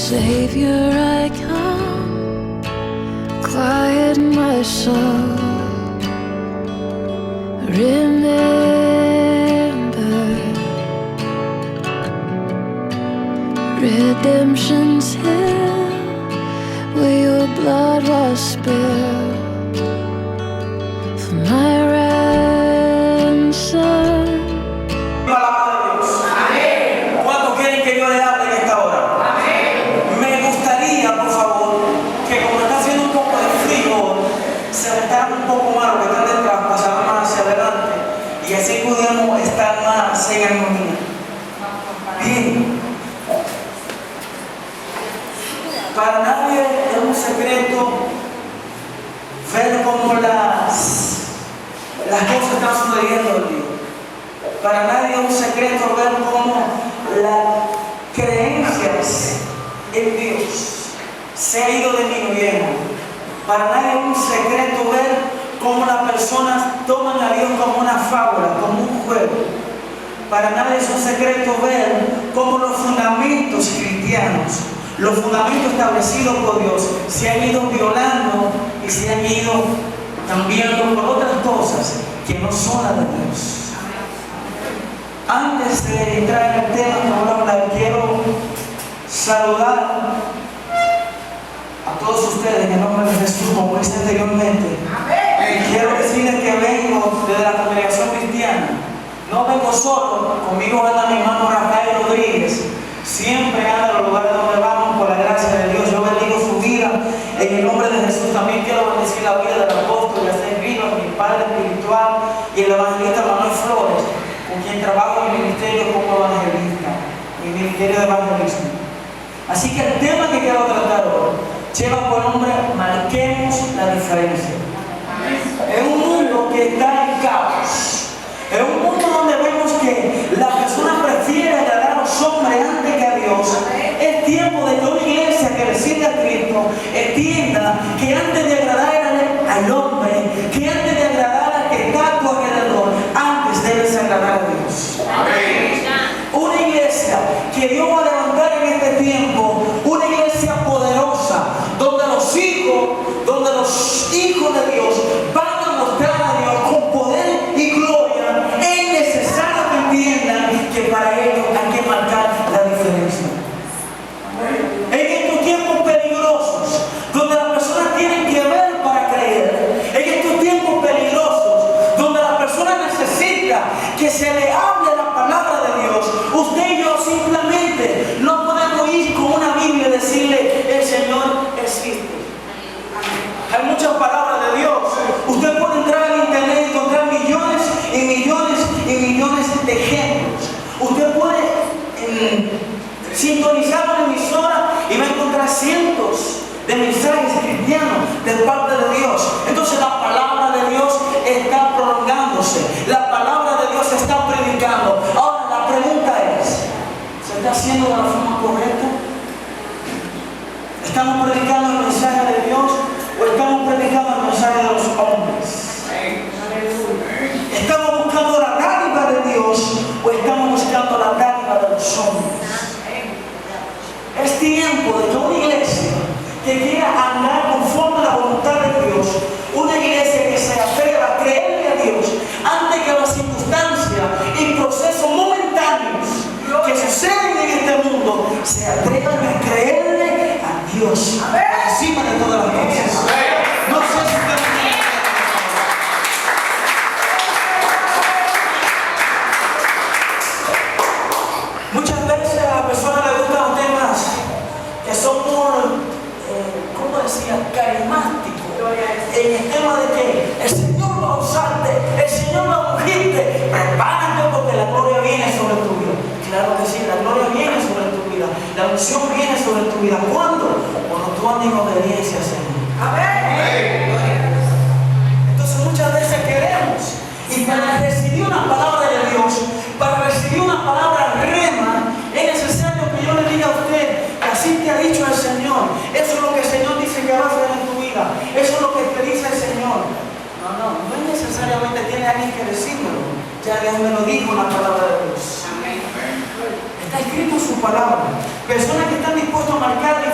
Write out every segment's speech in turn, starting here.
Savior, I come, quiet my soul. Remember, redemption's hill, where your blood was spilled for my ransom. ¿Cuántos quieren que yo le hable en esta hora? Me gustaría, por favor, que como está haciendo un poco de frío, se aventaran un poco más lo que están detrás, pasaran más hacia adelante y así pudiéramos estar más en armonía. Bien. Para nadie es un secreto ver cómo las cosas están sucediendo en Dios. Para nadie es un secreto ver cómo las creencias en Dios se han ido disminuyendo. Para nadie es un secreto ver cómo las personas toman a Dios como una fábula, como un juego. Para nadie es un secreto ver cómo los fundamentos cristianos, los fundamentos establecidos por Dios, se han ido violando y se han ido cambiando por otras cosas que no son las de Dios. Antes de entrar en el tema que voy a hablar, quiero saludar a todos ustedes en el nombre de Jesús, como hice anteriormente. Quiero decirles que vengo desde la congregación cristiana. No vengo solo, conmigo anda mi hermano Rafael Rodríguez. Siempre anda a los lugares donde vamos por la gracia de Dios. Yo bendigo su vida en el nombre de Jesús. También quiero bendecir la vida del apóstol Yacel Rivas, mi padre espiritual, y el evangelista Manuel Flores, con quien trabajo en mi ministerio como evangelista, en mi ministerio de evangelismo. Así que el tema que quiero tratar hoy lleva por nombre Marquemos la diferencia. Es un mundo que está en caos. Es un mundo donde vemos que la persona prefiere agradar a los hombres antes que a Dios. Es tiempo de que una iglesia que le sirve a Cristo entienda que antes de agradar al hombre, que antes de agradar al que está a tu alrededor, antes debes agradar a Dios. Una iglesia que Dios va a levantar en este tiempo, una iglesia poderosa, donde los hijos de Dios van a mostrar a Dios con poder y gloria. Es necesario que entiendan que para ellos hay que marcar la diferencia. En estos tiempos peligrosos, donde las personas tienen que ver para creer, en estos tiempos peligrosos, donde la persona necesita que se le hable la palabra de Dios, usted y yo simplemente no podemos ir con una Biblia y decirle: el Señor existe. Hay muchas palabras de Dios. Usted puede entrar en internet y encontrar millones y millones y millones de ejemplos. Usted puede sintonizar una emisora y va a encontrar cientos de mensajes cristianos de parte de Dios. Entonces la palabra de Dios está prolongándose. La palabra de Dios se está predicando. Ahora la pregunta es: ¿se está haciendo de la forma correcta? ¿Estamos predicando el mensaje de Dios o estamos predicando el mensaje de los hombres? ¿Estamos buscando la dádiva de Dios o estamos buscando la dádiva de los hombres? Es tiempo de que una iglesia que quiera andar conforme a la voluntad de Dios, una iglesia que se atreva a creerle a Dios antes que las circunstancias y procesos momentáneos que suceden en este mundo, se atrevan a creerle a Dios encima de todas las cosas. No sé si ustedes muchas veces a las personas les gustan los temas que son ¿cómo decía? Carismáticos. En el tema de que el Señor va a usarte, el Señor va a ungirte. Prepárate porque la gloria viene sobre tu vida. Claro que sí, la gloria viene sobre tu vida. La unción viene sobre tu vida. ¿Cuándo? Cuando tú andas en obediencia, Señor. Amén. Entonces muchas veces queremos, y para recibir una palabra de Dios, para recibir una palabra rema, es necesario que yo le diga a usted: así te ha dicho el Señor. Eso es lo que el Señor dice que va a hacer en tu vida. Eso es lo que te dice el Señor. No es necesariamente tiene alguien que decírmelo. Ya Dios me lo dijo en la palabra de Dios. Está escrito en su palabra. Personas que están dispuestas a marcar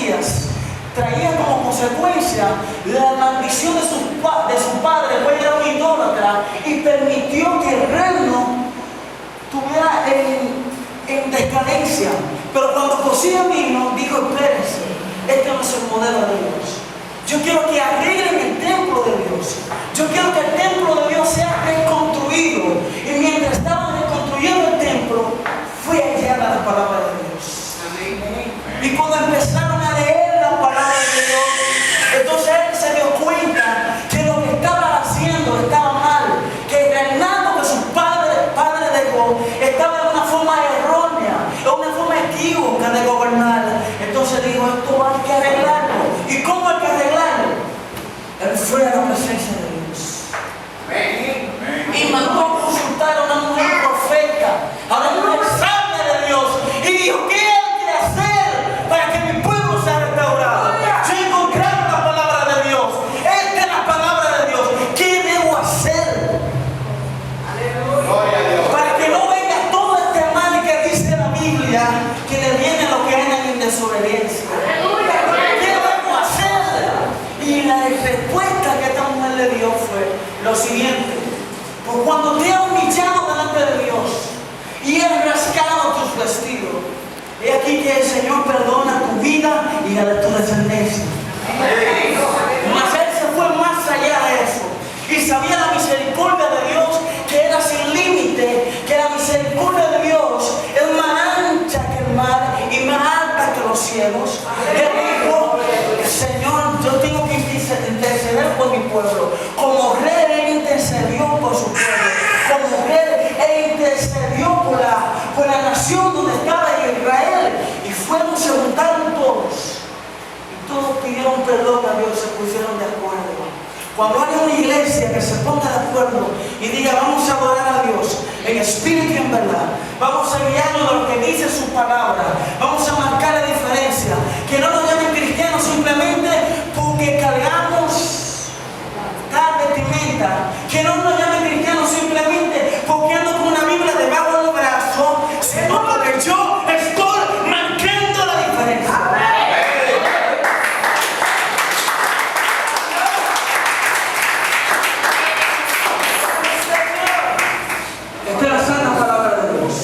Josías traía como consecuencia la maldición de su padre, el cual era un idólatra, y permitió que el reino estuviera en decadencia. Pero cuando Josías vino, dijo: espérense, este no es el modelo de Dios. Yo quiero que arreglen el templo de Dios. Yo quiero que el templo de Dios sea reconstruido. Y mientras estaban reconstruyendo el templo, fue hallada la palabra de Dios. Y cuando empezaron a leer la palabra de Dios, entonces él se dio cuenta que lo que estaba haciendo estaba mal, que el reinado de su padre dejó estaba de una forma errónea, de una forma equívoca de gobernar. Entonces dijo: esto hay que arreglarlo. ¿Y cómo hay que arreglarlo? Él fue a la presencia de Dios y mandó a consultar a una mujer profeta, a una mujer sabia de Dios, y dijo: ¿qué hay que hacer para que mi pueblo sea restaurado? Yo he encontrado la palabra de Dios. Esta es la palabra de Dios. ¿Qué debo hacer para que no venga todo este mal que dice la Biblia, que le viene a los que andan en desobediencia? ¿Qué debo hacer? Y la respuesta que esta mujer le dio fue lo siguiente: por cuando te ha humillado delante de Dios y has rascado tus vestidos, he aquí que el Señor perdona tu vida y la de tu descendencia. Mas él se fue más allá de eso y sabía la misericordia de Dios, que era sin límite, que la misericordia de Dios es más ancha que el mar y más alta que los cielos. Él dijo: Señor, yo tengo que interceder por mi pueblo. Como rey, él intercedió por su pueblo. Como rey, él intercedió por la nación donde estaba Israel. Y fueron, se juntaron todos. Y todos pidieron perdón a Dios, se pusieron de acuerdo. Cuando haya una iglesia que se ponga de acuerdo y diga: vamos a adorar a Dios en espíritu y en verdad, vamos a guiarnos de lo que dice su palabra, vamos a marcar la diferencia, que no nos llamen cristianos simplemente porque cargamos tal vestimenta, que no nos llamen cristianos simplemente porque ando con una Biblia debajo del brazo, sino porque yo estoy marcando la diferencia. Esta es la santa palabra de Dios.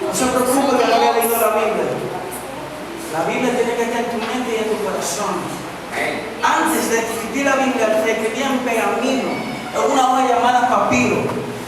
No se preocupe que no haya leído la Biblia. La Biblia tiene que estar en tu mente y en tu corazón. Antes de escribir la Biblia, se escribía en pergamino, en una hoja llamada papiro,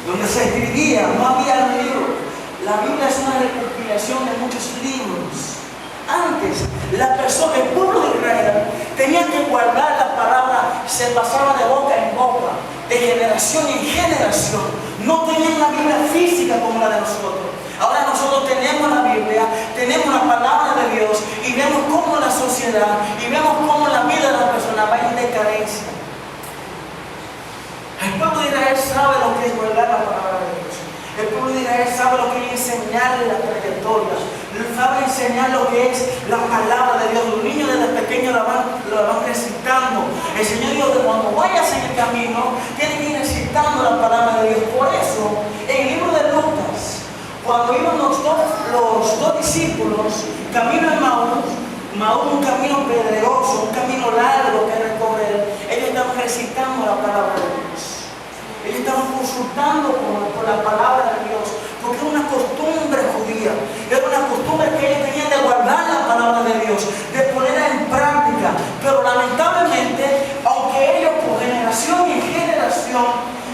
donde se escribía, no había libro. La Biblia es una recopilación de muchos libros. Antes, el pueblo de Israel tenía que guardar la palabra, se pasaba de boca en boca, de generación en generación. No tenían una Biblia física como la de nosotros. Ahora nosotros tenemos la Biblia, tenemos la palabra de Dios y vemos cómo la sociedad y vemos cómo la vida de la persona va en decadencia. El pueblo de Israel sabe lo que es guardar la palabra de Dios. El pueblo de Israel sabe lo que es enseñarle la trayectoria, sabe enseñar lo que es la palabra de Dios. Los niños desde pequeños lo van recitando. El Señor dijo que cuando vayas en el camino, tienes que ir recitando la palabra de Dios. Por eso, en el libro de Lucas, cuando iban los dos discípulos camino de Maús, un camino pedregoso, un camino largo que recorrer, ellos estaban recitando la palabra de Dios. Ellos estaban consultando por la palabra de Dios, porque era una costumbre judía, era una costumbre que ellos tenían de guardar la palabra de Dios, de ponerla en práctica. Pero lamentablemente, aunque ellos por generación y generación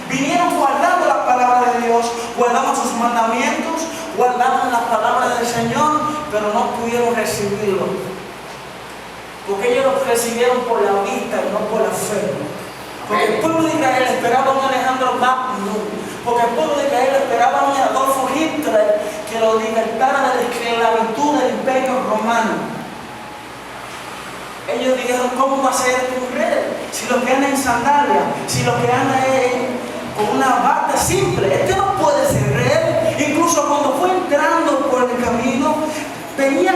vinieron guardando la palabra de Dios, guardaban sus mandamientos, guardaban la palabra del Señor, pero no pudieron recibirlo, porque ellos lo recibieron por la vista y no por la fe. Porque el pueblo de Israel esperaba a un Alejandro Magno, porque el pueblo de Israel esperaba a un Adolfo Hitler que lo libertara de la esclavitud del imperio romano. Ellos dijeron: ¿cómo va a ser un rey? Si lo que anda en sandalia, si lo que anda es con una bata simple, este no puede ser rey. Incluso cuando fue entrando por el camino, venía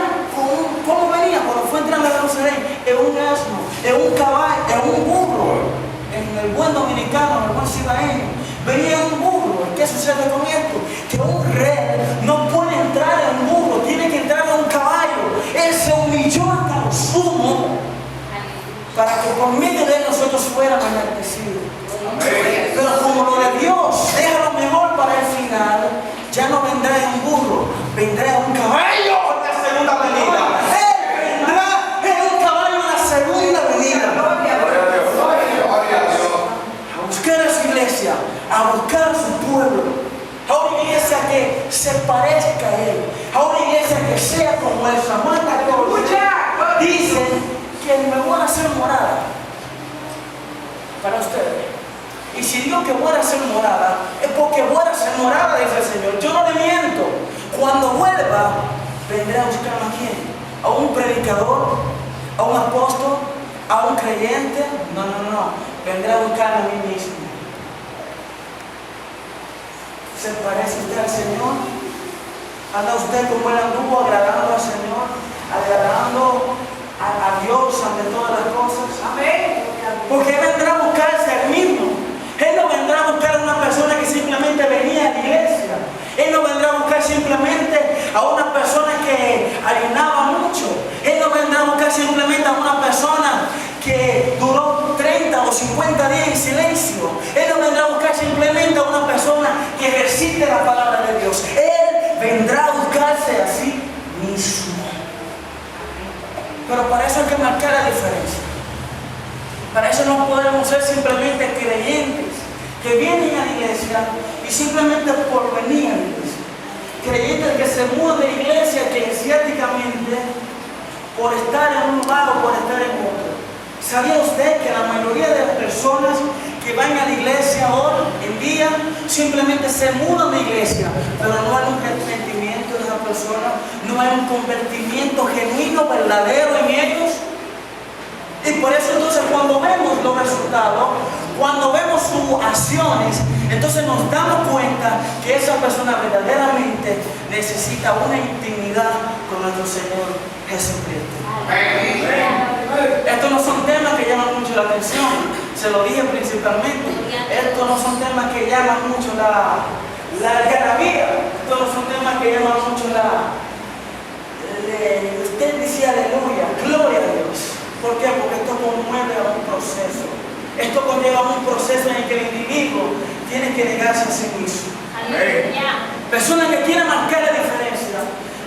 ¿cómo venía? Cuando fue entrando a Jerusalén, en un asno, en un caballo, en un burro. En el buen dominicano, en el buen cibaeño, venía un burro. ¿Qué sucede con esto? Que un rey no puede entrar en un burro, tiene que entrar en un caballo. Él se humilló humilló hasta lo sumo para que por medio de él nosotros fuéramos enaltecidos. Pero como lo de Dios deja lo mejor para el final, ya no vendrá en un burro, vendrá en un caballo en la segunda venida. Él vendrá en un caballo en la segunda venida. A buscar a su iglesia, a buscar a su pueblo, a una iglesia que se parezca a él, a una iglesia que sea como él. Samuel 14 dice que me voy a hacer morada para ustedes. Y si digo que voy a hacer morada, es porque voy a hacer morada, dice el Señor. Yo no le miento. Cuando vuelva, vendré a buscar a quién. A un predicador, a un apóstol, a un creyente. No. Vendré a buscar a mí mismo. ¿Se parece usted al Señor? ¿Anda usted como él anduvo, agradando al Señor, agradando a Dios ante todas las cosas? Amén. Porque vendrá a buscarse a él mismo. Él no vendrá a buscar a una persona que simplemente venía a la iglesia. Él no vendrá a buscar simplemente a una persona que ayunaba mucho. Él no vendrá a buscar simplemente a una persona que duró 30 o 50 días en silencio. Él no vendrá a buscar simplemente a una persona que ejercite la palabra de Dios. Él vendrá a buscarse a sí mismo. Pero para eso hay que marcar la diferencia. Para eso no podemos ser simplemente creyentes que vienen a la iglesia y simplemente por venir a la iglesia. Creyentes que se mudan de la iglesia eclesiásticamente por estar en un lugar o por estar en otro. ¿Sabía usted que la mayoría de las personas que van a la iglesia hoy en día simplemente se mudan de iglesia, pero no hay un arrepentimiento de esa persona, no hay un convertimiento genuino, verdadero en ellos? Y por eso entonces cuando vemos los resultados, cuando vemos sus acciones, entonces nos damos cuenta que esa persona verdaderamente necesita una intimidad con nuestro Señor Jesucristo. Estos no son temas que llaman mucho la atención, se lo dije principalmente. Estos no son temas que llaman mucho la algarabía. Estos no son temas que llaman mucho usted dice aleluya, gloria a Dios. ¿Por qué? Porque esto conmueve a un proceso. Esto conlleva un proceso en el que el individuo tiene que negarse a sí mismo. Persona que quiere marcar la diferencia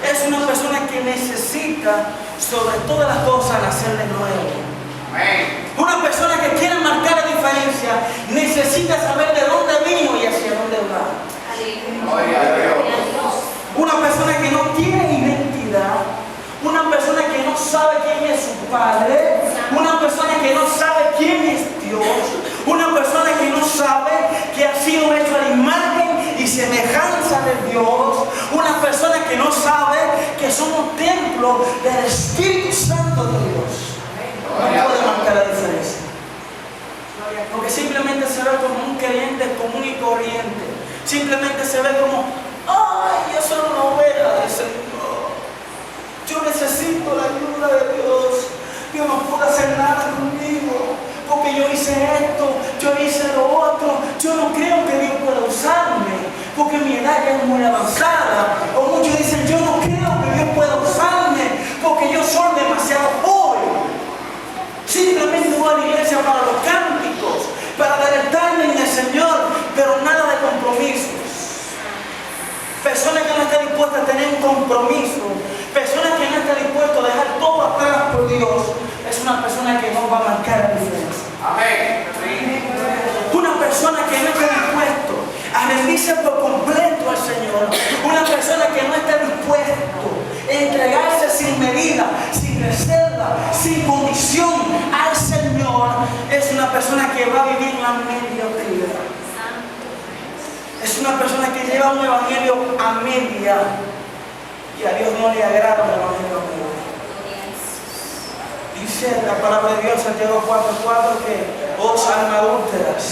es una persona que necesita, sobre todas las cosas, nacer de nuevo. Una persona que quiere marcar la diferencia necesita saber de dónde vino y hacia dónde va. Una persona que no tiene identidad, una persona que no sabe quién es su Padre, una persona que no sabe quién es Dios, una persona que no sabe que ha sido hecho a la imagen y semejanza de Dios, una persona que no sabe que somos templo del Espíritu Santo de Dios. No puede marcar la diferencia. Porque simplemente se ve como un creyente común y corriente. Simplemente se ve como, ay, yo soy una oveja del Señor. Yo necesito la ayuda de Dios. Yo no puedo hacer nada conmigo porque yo hice esto, yo hice lo otro. Yo no creo que Dios pueda usarme porque mi edad ya es muy avanzada. O muchos dicen, yo no creo que Dios pueda usarme porque yo soy demasiado joven. Simplemente voy a la iglesia para los cánticos, para deleitarme en el Señor, pero nada de compromisos. Personas que no están dispuestas a tener un compromiso, personas que no están dispuestas a dejar todo atrás por Dios, es una persona que no va a marcar la diferencia. Amén. Una persona que no está dispuesto a rendirse por completo al Señor, una persona que no está dispuesto a entregarse sin medida, sin reserva, sin condición al Señor, es una persona que va a vivir en la mediocridad. Es una persona que lleva un evangelio a media y a Dios no le agrada el evangelio a media. Dice la palabra de Dios, Santiago 4:4, que os almas adúlteras,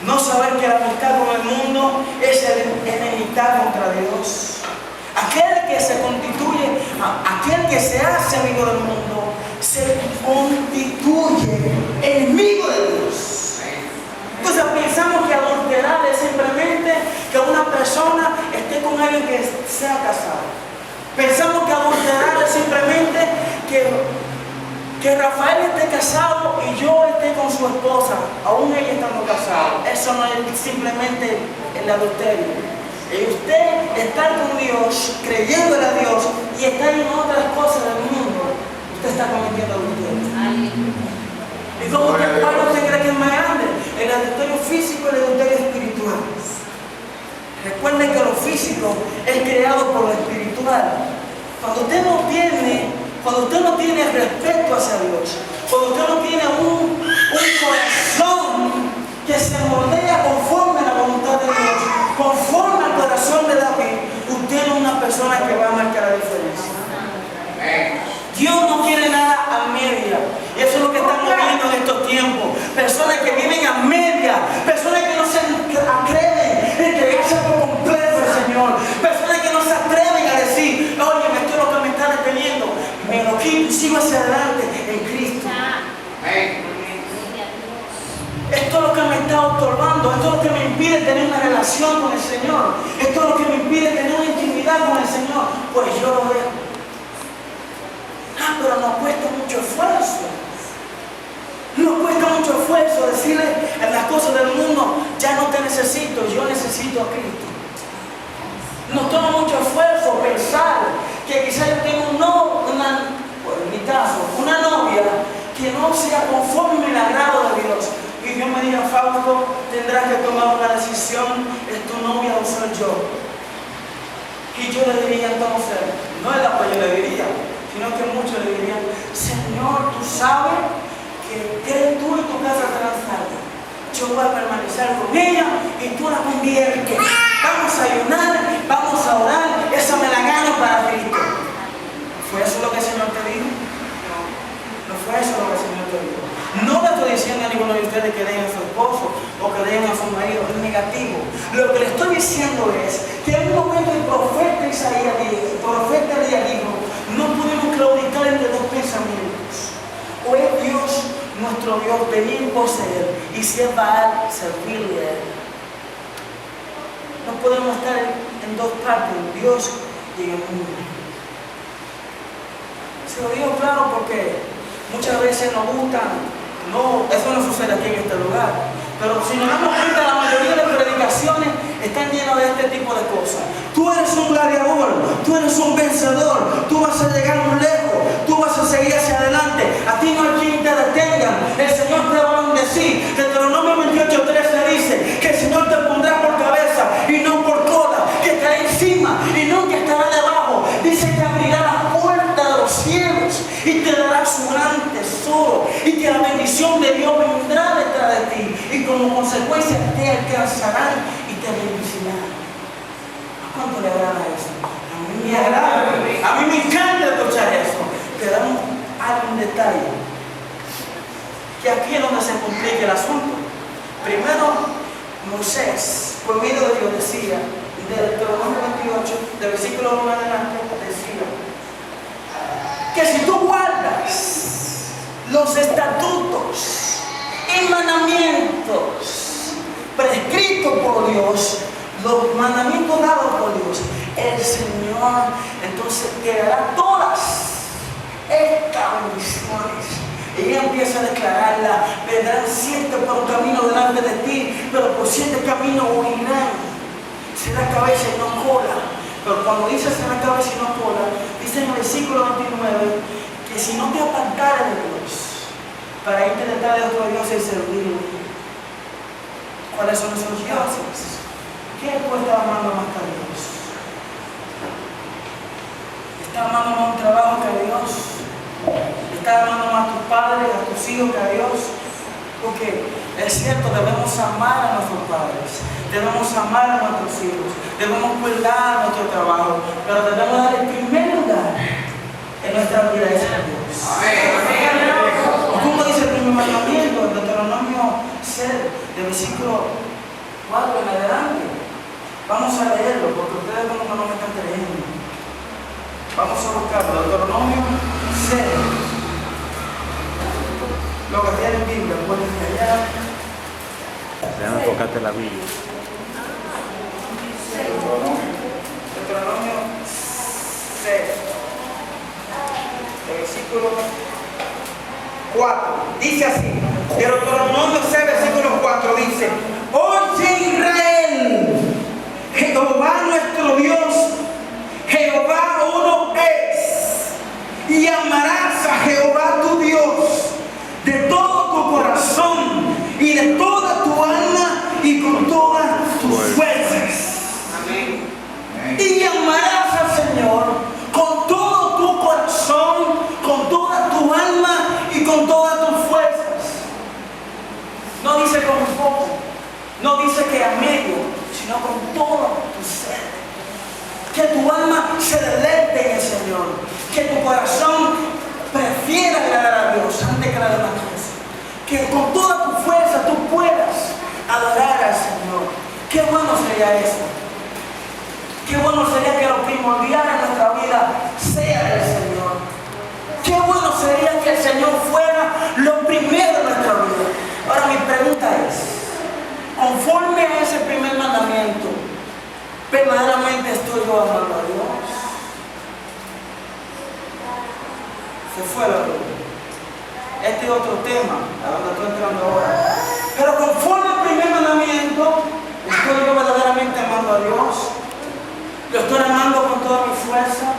no saber que la amistad con el mundo es enemistad contra Dios. Aquel que se constituye, aquel que se hace amigo del mundo, se constituye enemigo de Dios. Entonces pensamos que adulterar es simplemente que una persona esté con alguien que sea casado. Pensamos que adulterar es simplemente Que Rafael esté casado y yo esté con su esposa, aún ella estando casada, eso no es simplemente el adulterio. Y usted estar con Dios, creyéndole a Dios y estar en otras cosas del mundo, usted está cometiendo adulterio. ¿Y cómo usted cree que es más grande? El adulterio físico y el adulterio espiritual. Recuerden que lo físico es creado por lo espiritual. Cuando usted no tiene respeto hacia Dios, cuando usted no tiene un corazón que se moldea conforme a la voluntad de Dios, conforme al corazón de David, usted no es una persona que va a marcar la diferencia. Dios no quiere nada a media. Y eso es lo que estamos viendo en estos tiempos. Personas que viven a media, personas que no se atreven a entregarse por completo al Señor, personas que no se atreven a decir, oye, esto es lo que me está deteniendo, me lo quito y sigo hacia adelante en Cristo. Esto es lo que me está otorgando, esto es lo que me impide tener una relación con el Señor, esto es lo que me impide tener una intimidad con el Señor, pues yo lo dejo. Pero nos cuesta mucho esfuerzo. Nos cuesta mucho esfuerzo decirle en las cosas del mundo, ya no te necesito, yo necesito a Cristo. Nos toma mucho esfuerzo pensar que quizás yo tengo en mi caso, una novia que no sea conforme al agrado de Dios. Y Dios me diga, Fausto, tendrás que tomar una decisión, es tu novia o soy yo. Y yo le diría entonces, no es la que yo le diría, sino que muchos le dirían, Señor, tú sabes que tú y tu casa serán salvos. Yo voy a permanecer con ella y tú la conviertes. Vamos a ayunar, vamos a orar, esa me la gano para Cristo. ¿Fue eso lo que el Señor te dijo? No fue eso lo que el Señor te dijo. No le estoy diciendo a ninguno de ustedes que den a su esposo o que den a su marido, es negativo. Lo que le estoy diciendo es que en un momento el profeta Isaías dijo, el profeta Elías dijo, no podemos claudicar entre dos pensamientos. O es Dios, nuestro Dios, venir poseer, y si es Baal, servirle a Él. No podemos estar en dos partes, en Dios y en el mundo. Se lo digo claro porque muchas veces nos gustan. No, eso no sucede aquí en este lugar. Pero si nos damos cuenta, la mayoría de las predicaciones están llenas de este tipo de cosas. Tú eres un gladiador, tú eres un vencedor, tú vas a llegar muy lejos, tú vas a seguir hacia adelante. A ti no hay quien te detenga. El Señor te va a bendecir. Deuteronomio 28:13 dice que el Señor te pondrá por cabeza y no por cola, que estará encima y nunca estará debajo. Dice que abrirá la puerta de los cielos y te dará su gran tesoro, y que la bendición de Dios vendrá detrás de ti, y como consecuencia te alcanzarán y te bendecirán. ¿A cuánto le agrada eso? A mí me agrada, a mí me encanta escuchar eso. Te damos algún detalle, que aquí es donde se complica el asunto. Primero, Moisés, por medio de Dios, decía, del Deuteronomio 28, del versículo 1 en adelante, decía que si tú guardas los estatutos y mandamientos prescritos por Dios, los mandamientos dados por Dios, el Señor entonces te dará todas estas bendiciones. Y ella empieza a declararla, vendrán 7 por un camino delante de ti, pero por 7 caminos huirán. Será cabeza y no cola. Pero cuando dice será cabeza y no cola, dice en el versículo 29 que si no te apartares de Dios para irte detrás de otro Dios y servirle. ¿Cuáles son esos dioses? ¿Qué tú estás amando más que a Dios? ¿Estás amando más un trabajo que a Dios? ¿Estás amando más a tus padres, a tus hijos que a Dios? Porque es cierto, debemos amar a nuestros padres, debemos amar a nuestros hijos, debemos cuidar nuestro trabajo, pero debemos dar el primer lugar en nuestra vida a Dios. ¿Cómo dice el primer mandamiento? En Deuteronomio 6, del versículo 4 en adelante. Vamos a leerlo, porque ustedes como que no me están creyendo. Vamos a buscarlo, Deuteronomio 6. Lo que tiene en Biblia, pueden callar. Ya enfócate la Biblia. Deuteronomio 6, el versículo 4. Dice así, Deuteronomio 6, versículo 4, dice: oye Israel, Jehová nuestro Dios, Jehová uno es, y amarás a Jehová tu Dios de todo tu corazón y de toda tu alma y con todas tus fuerzas. Amén. Y amarás al Señor con todo tu corazón, con toda tu alma y con todas tus fuerzas. No dice con un poco, no dice que a medio, sino con todo tu ser. Que tu alma se deleite en el Señor, que tu corazón prefiera agradar a Dios antes que la demás cosas. Que con toda tu fuerza tú puedas adorar al Señor. Qué bueno sería eso. Qué bueno sería que lo primordial en nuestra vida sea el Señor. Qué bueno sería que el Señor fuera lo primero en nuestra vida. Ahora mi pregunta es, conforme a ese primer mandamiento, ¿verdaderamente estoy yo amando a Dios? Se fue la luz. Este es otro tema a donde estoy entrando ahora. Pero conforme al primer mandamiento, ¿estoy yo verdaderamente amando a Dios? Lo estoy amando con toda mi fuerza,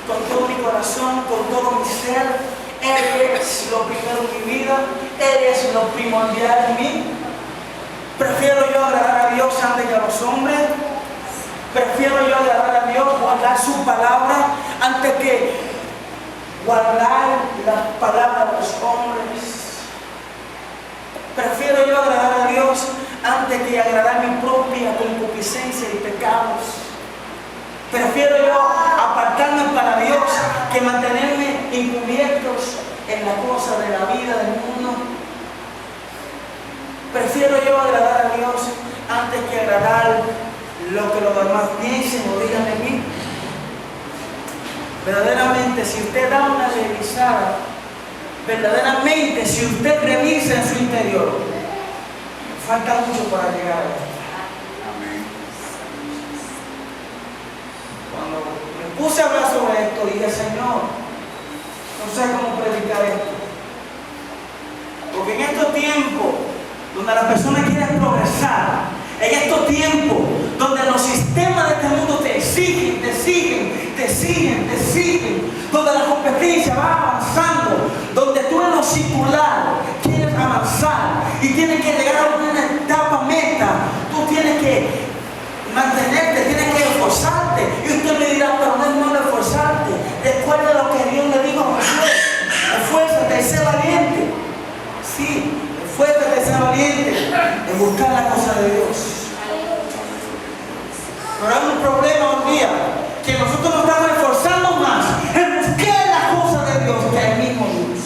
con todo mi corazón, con todo mi ser. Él es lo primero en mi vida, Él es lo primordial en mí. Prefiero yo agradar a Dios antes que a los hombres. Prefiero yo agradar a Dios, guardar su palabra antes que guardar las palabras de los hombres. Prefiero yo agradar a Dios antes que agradar mi propia concupiscencia y pecados. Prefiero yo apartarme para Dios que mantenerme encubiertos en la cosa de la vida del mundo. Prefiero yo agradar a Dios antes que agradar lo que los demás piensen o digan de mí. Verdaderamente, si usted da una revisada, verdaderamente, si usted revisa en su interior, falta mucho para llegar a esto. Cuando me puse a hablar sobre esto, dije: Señor, no sé cómo predicar esto. Porque en estos tiempos donde las personas quieren progresar, en estos tiempos donde los sistemas de este mundo te exigen, donde la competencia va avanzando, donde tú en lo circular quieres avanzar y tienes que llegar a una etapa meta, tú tienes que mantenerte, tienes que esforzarte. Y usted me dirá: pero no es malo esforzarte. Recuerda lo que Dios le dijo a Josué: esfuérzate y sé valiente. Sí, esfuérzate y sé valiente en buscar la cosa de Dios. Pero hay un problema hoy día, que nosotros nos estamos esforzando más en buscar la cosa de Dios que el mismo Dios.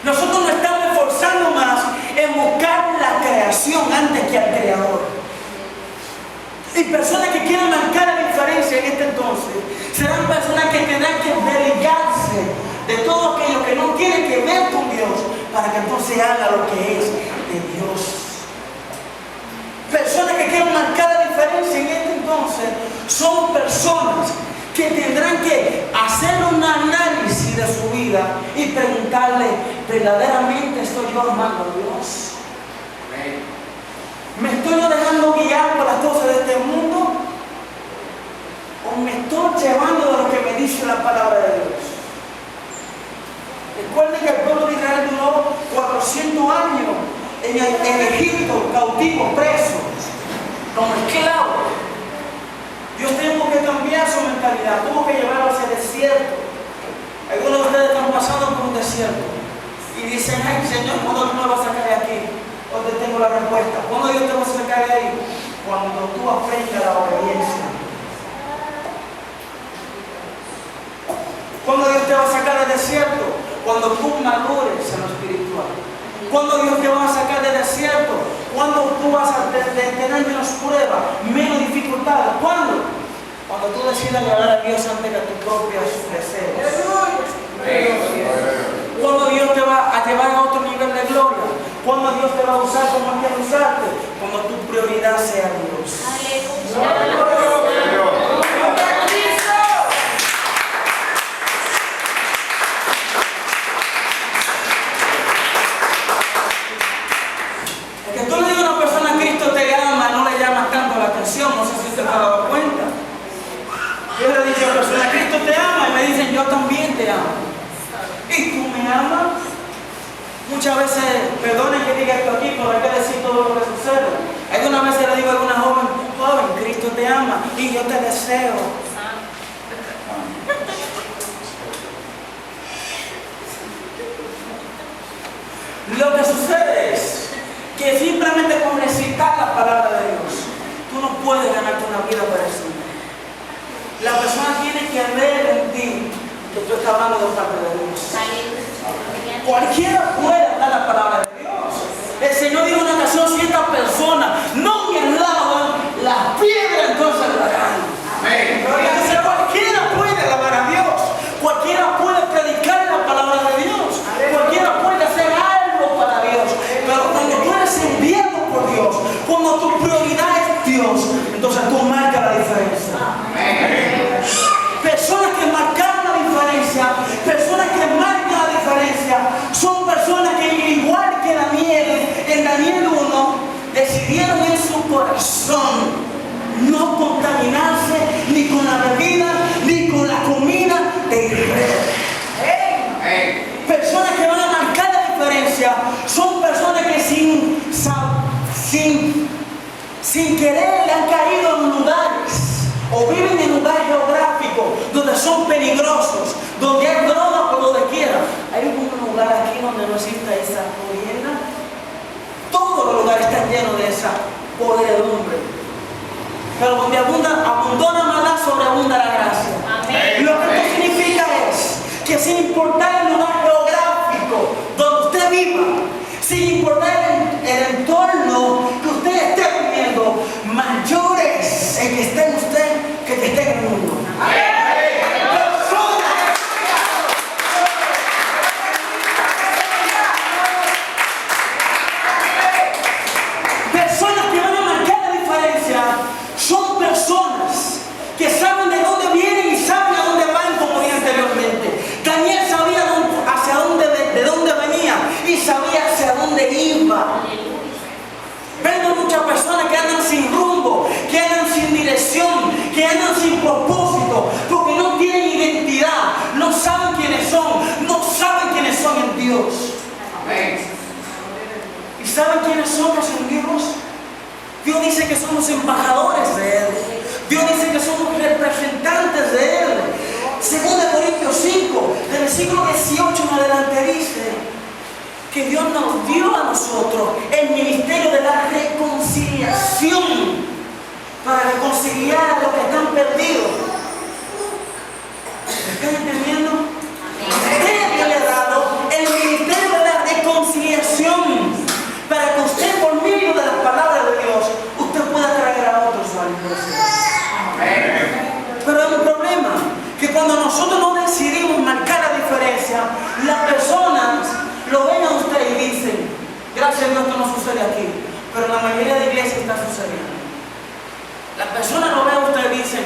Nosotros nos estamos esforzando más en buscar la creación antes que al Creador. Y personas que quieren marcar la diferencia en este entonces serán personas que tendrán que desligarse de todo aquello que no tiene que ver con Dios, para que entonces haga lo que es de Dios. Personas que quieren marcar la diferencia en este entonces son personas que tendrán que hacer un análisis de su vida y preguntarle: ¿verdaderamente estoy yo amando a Dios? ¿Me estoy dejando guiar por las cosas de este mundo? ¿O me estoy llevando de lo que me dice la palabra de Dios? Recuerden que el pueblo de Israel duró 400 años en Egipto, cautivos, presos, como esclavos. Dios tuvo que cambiar su mentalidad, tuvo que llevarlo hacia el desierto. Algunos de ustedes están pasando por un desierto y dicen: ay, Señor, ¿cuándo tú me vas a sacar de aquí? Donde tengo la respuesta. ¿Cuándo Dios te va a sacar de ahí? Cuando tú aprendas la obediencia. ¿Cuándo Dios te va a sacar del desierto? Cuando tú madures en lo espiritual. ¿Cuándo Dios te va a sacar del desierto? ¿Cuándo tú vas a tener menos pruebas, menos dificultades? ¿Cuándo? Cuando tú decidas agradar a Dios antes que a tus propios deseos. Cuando Dios te va a llevar a otro nivel de gloria. Cuando Dios te va a usar como quiere usarte. Cuando tu prioridad sea Dios. ¿Y tú me amas? Muchas veces, perdonen que diga esto aquí, pero hay que decir todo lo que sucede. Algunas veces le digo a alguna joven, Cristo te ama y yo te deseo. Lo que sucede es que simplemente con recitar la palabra de Dios, tú no puedes ganarte una vida para eso. La persona tiene que ver en ti que tú estás hablando de parte de Dios. Cualquiera puede hablar la palabra de Dios. El Señor dijo en una ocasión, si esta persona no me alaban, las piedras entonces hablarán. Entonces cualquiera puede alabar a Dios. Cualquiera puede predicar la palabra de Dios. Cualquiera puede hacer algo para Dios. Pero cuando tú eres enviado por Dios, cuando tu prioridad es Dios, entonces tú marcas la diferencia. Personas que marcaron la diferencia, personas que marcan la diferencia, son personas que igual que Daniel, en Daniel 1, decidieron en su corazón no contaminarse ni con la bebida, ni con la comida de Israel. Personas que van a marcar la diferencia son personas que sin querer le han caído en lugares o viven en lugares geográficos donde son peligrosos, donde hay droga por donde quiera. Hay un lugar aquí donde no existe esa corriente. Todos los lugares están llenos de esa podredumbre. Pero donde abundó la maldad, sobreabunda la gracia. Amén. Lo que esto significa es que sin importar el lugar geográfico donde usted viva, sin importar el entorno que usted esté viviendo, mayor es el que esté en usted que el que esté en el mundo. Amén. Personas que van a marcar la diferencia son personas que saben de dónde vienen y saben a dónde van, como dije anteriormente. Daniel sabía de dónde venía y sabía hacia dónde iba. Vemos muchas personas que andan sin rumbo, que andan sin dirección, que andan sin propósito, porque no tienen identidad, no saben quiénes son en Dios. Amén. ¿Y saben quiénes somos en Dios? Dios dice que somos embajadores de Él. Dios dice que somos representantes de Él. 2 Corintios 5, del versículo 18 en adelante dice que Dios nos dio a nosotros el ministerio de la reconciliación para reconciliar a los que están perdidos. ¿Están entendiendo? Usted le ha dado el ministerio de la reconciliación para que usted, por medio de las palabras de Dios, usted pueda traer a otros a la iglesia. Pero hay un problema, que cuando nosotros no decidimos marcar la diferencia, las personas lo ven a usted y dicen, gracias a Dios esto no sucede aquí, pero en la mayoría de iglesias está sucediendo. Las personas lo ven a usted y dicen,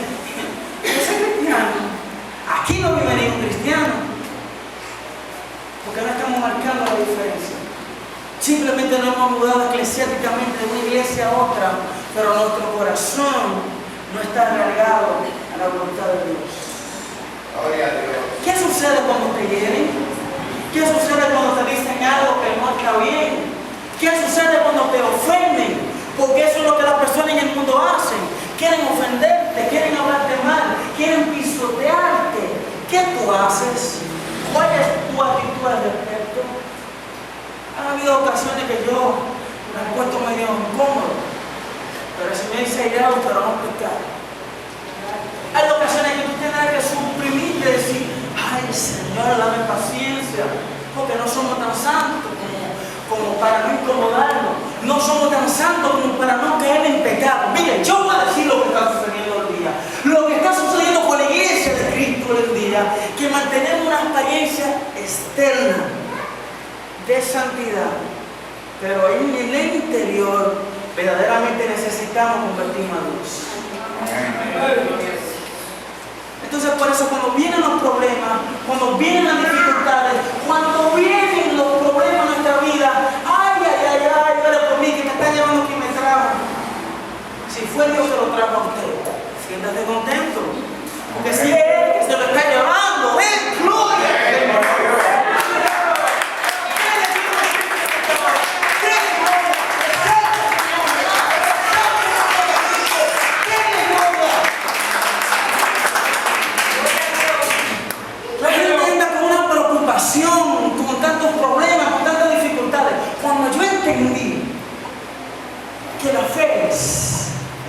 ese cristiano, aquí no vive ningún cristiano, porque no estamos marcando la diferencia. Simplemente nos hemos mudado eclesiásticamente de una iglesia a otra, pero nuestro corazón no está arraigado a la voluntad de Dios. Gloria a Dios. ¿Qué sucede cuando te hieren? ¿Qué sucede cuando te dicen algo que no está bien? ¿Qué sucede cuando te ofenden? Porque eso es lo que las personas en el mundo hacen. Quieren ofenderte, quieren hablarte mal, quieren pisotearte. ¿Qué tú haces? ¿Cuál es tu actitud al respecto? Han habido ocasiones que yo me he puesto medio incómodo, pero si me dice airado, pero no pecar. Hay ocasiones que tú tienes que suprimirte y decir, ay Señor, dame paciencia, porque no somos tan santos como para no incomodarnos, no somos tan santos como para no caer en pecado. Mire, yo voy a decir lo que está sucediendo hoy día, lo que está sucediendo con la iglesia de Cristo hoy día, que mantenemos una apariencia externa de santidad, pero en el interior verdaderamente necesitamos convertirnos a Dios. Entonces por eso cuando vienen los problemas, cuando vienen las dificultades, cuando vienen los problemas en nuestra vida, ay, ore por mí que me está llevando quien me trajo. Si fue Dios que lo trajo a usted, siéntate contento, porque si es Él que se lo está llevando, ¡gloria!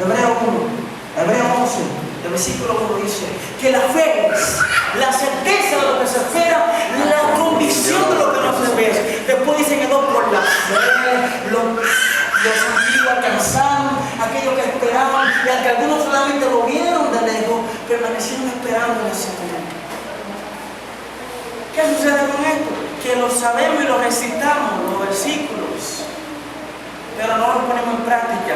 Hebreo 11, el versículo 1 dice que la fe es la certeza de lo que se espera, la convicción de lo que no se ve. Después dice que no por la fe, los antiguos alcanzaron aquello que esperaban, y aunque algunos solamente lo vieron de lejos, permanecieron esperando en el Señor. ¿Qué sucede con esto? Que lo sabemos y lo recitamos, los versículos, pero no los ponemos en práctica.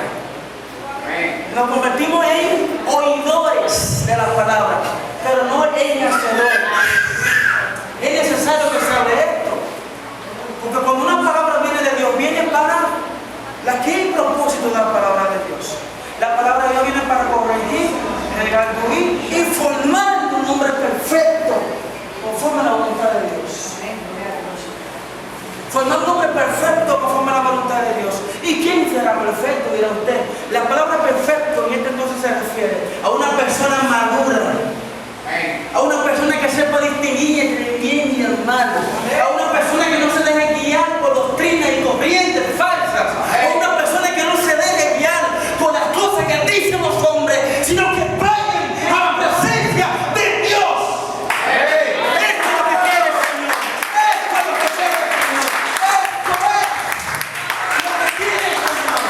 Nos convertimos en oidores de la palabra, pero no en hacedores. Es necesario que se hable esto, porque cuando una palabra viene de Dios, viene para ¿qué es el propósito de la palabra de Dios? La palabra de Dios viene para corregir, redarguir y formar un hombre perfecto conforme a la voluntad de Dios. Formar un hombre perfecto conforme a la voluntad de Dios. ¿Y quién será perfecto? Dirá usted. La palabra perfecto en este entonces se refiere a una persona madura, a una persona que sepa distinguir entre el bien y el mal, a una persona que no se deje guiar por doctrinas y corrientes falsas, a una persona que no se deje guiar por las cosas que dicen los hombres, sino que vayan a la presencia de Dios. Esto es lo que quiere el Señor. Esto es lo que quiere el Señor. Esto es lo que quiere el Señor.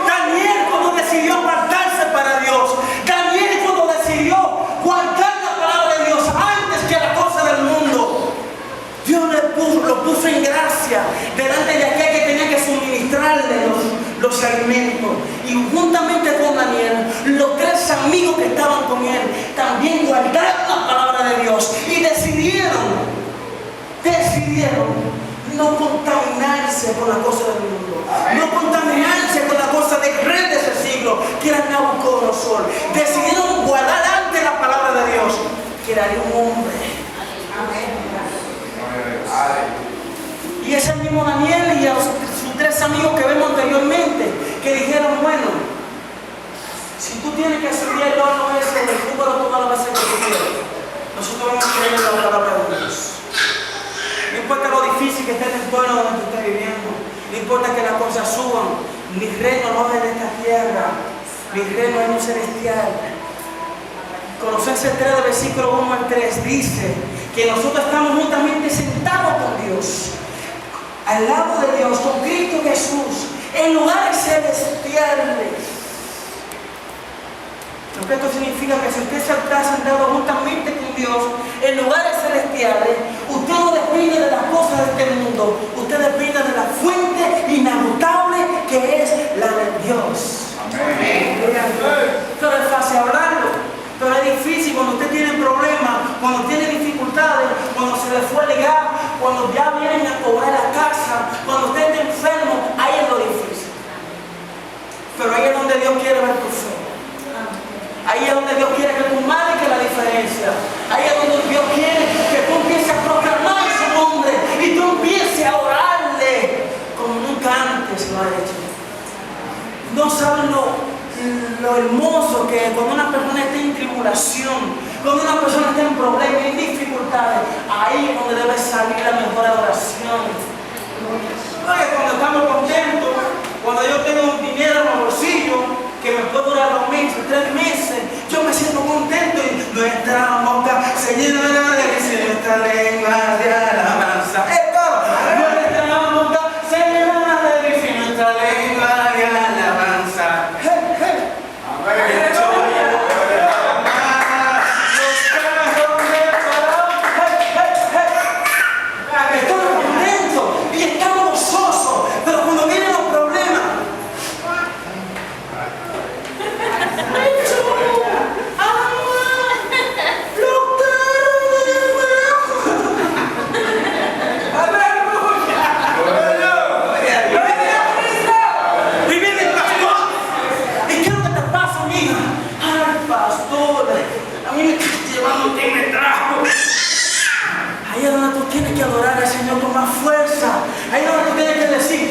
Daniel, cuando decidió apartarse para Dios, Daniel, cuando decidió guardar la palabra de Dios antes que la cosa del mundo, Dios lo puso en gracia delante de aquel que tenía que suministrarle los alimentos. Y juntamente con Daniel, los 3 amigos que estaban con él también guardaron la palabra de Dios y decidieron no contaminarse con la cosa del mundo, no contaminarse con la cosa del rey de ese siglo, que era Nabucodonosor. Decidieron guardar antes la palabra de Dios, que era de un hombre. Y ese mismo Daniel y a sus 3 amigos que vemos anteriormente, que dijeron, bueno, si tú tienes que subir el horno ese, tú puedes tomar las veces que tú quieras. Nosotros vamos a creer en la palabra de Dios. No importa lo difícil que esté el entorno donde tú estés viviendo, no importa que las cosas suban, mi reino no es de esta tierra, mi reino es un celestial. Colosenses 3, del versículo 1 al 3 dice que nosotros estamos juntamente sentados con Dios, al lado de Dios, con Cristo Jesús, en lugares celestiales. Lo que esto significa que si usted está sentado juntamente con Dios en lugares celestiales, usted no depende de las cosas de este mundo, usted depende de la fuente inagotable que es la de Dios. Amén. Pero es fácil hablarlo, pero es difícil cuando usted tiene problemas, cuando tiene dificultades, cuando se le fue legal, cuando ya vienen a cobrar la casa, cuando usted está enfermo. Ahí es lo difícil. Pero ahí es donde Dios quiere ver tu fe. Ahí es donde Dios quiere que tú marques la diferencia. Ahí es donde Dios quiere que tú empieces a proclamar su nombre y tú empieces a orarle como nunca antes lo has hecho. No saben lo hermoso que es cuando una persona está en tribulación, cuando una persona está en problemas, en dificultades. Ahí es donde debe salir la mejor adoración. No es cuando estamos contentos, cuando yo tengo un dinero en el bolsillo que me puede durar 2 meses, 3 meses, yo me siento contento y nuestra boca se llena de alegría, nuestra lengua de alabanza. Es todo. Nuestra boca se llena de alegría, nuestra lengua de alabanza. Estamos contentos y estamos gozosos, pero cuando vienen los problemas, ahí es donde tú tienes que adorar al Señor con más fuerza. Ahí es donde tú tienes que decir,